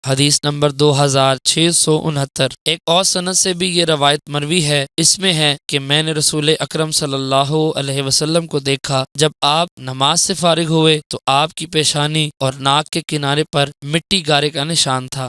حدیث نمبر 2669۔ ایک اور سند سے بھی یہ روایت مروی ہے، اس میں ہے کہ میں نے رسول اکرم صلی اللہ علیہ وسلم کو دیکھا جب آپ نماز سے فارغ ہوئے تو آپ کی پیشانی اور ناک کے کنارے پر مٹی گارے کا نشان تھا۔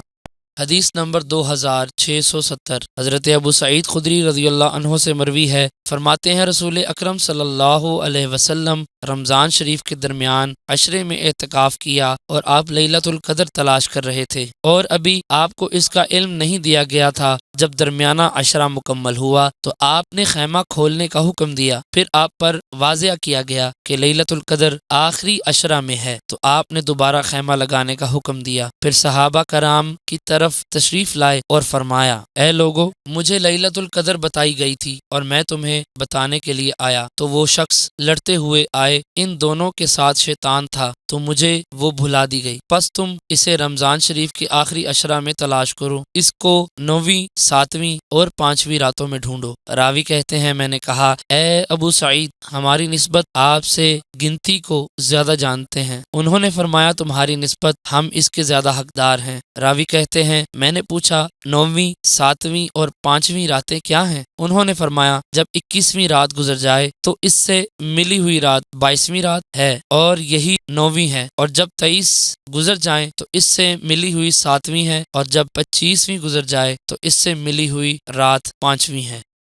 حدیث نمبر 2670۔ حضرت ابو سعید خدری رضی اللہ عنہ سے مروی ہے، فرماتے ہیں رسول اکرم صلی اللہ علیہ وسلم رمضان شریف کے درمیان عشرے میں اعتکاف کیا اور آپ لیلۃ القدر تلاش کر رہے تھے، اور ابھی آپ کو اس کا علم نہیں دیا گیا تھا۔ جب درمیانہ عشرہ مکمل ہوا تو آپ نے خیمہ کھولنے کا حکم دیا، پھر آپ پر واضح کیا گیا کہ لیلۃ القدر آخری عشرہ میں ہے، تو آپ نے دوبارہ خیمہ لگانے کا حکم دیا۔ پھر صحابہ کرام کی طرف تشریف لائے اور فرمایا، اے لوگو، مجھے لیلۃ القدر بتائی گئی تھی اور میں تمہیں بتانے کے لیے آیا۔ تو وہ شخص لڑتے ہوئے آئے، ان دونوں کے ساتھ شیطان تھا، تو مجھے وہ بھلا دی گئی، پس تم اسے رمضان شریف کی آخری عشرہ میں تلاش کرو، اس کو 9ویں، 7ویں اور 5ویں راتوں میں ڈھونڈو۔ راوی کہتے ہیں، میں نے کہا، اے ابو سعید، ہماری نسبت آپ سے گنتی کو زیادہ جانتے ہیں۔ انہوں نے فرمایا، تمہاری نسبت ہم اس کے زیادہ حقدار ہیں۔ راوی کہتے ہیں، میں نے پوچھا، 9ویں، 7ویں اور 5ویں راتیں کیا ہیں؟ انہوں نے فرمایا، جب 21ویں رات گزر جائے تو اس سے ملی ہوئی رات 22ویں رات ہے اور یہی 9ویں ہے، اور جب 23 گزر جائیں تو اس سے ملی ہوئی 7ویں ہے، اور جب 25ویں گزر جائے تو اس سے ملی ہوئی رات 5ویں ہے۔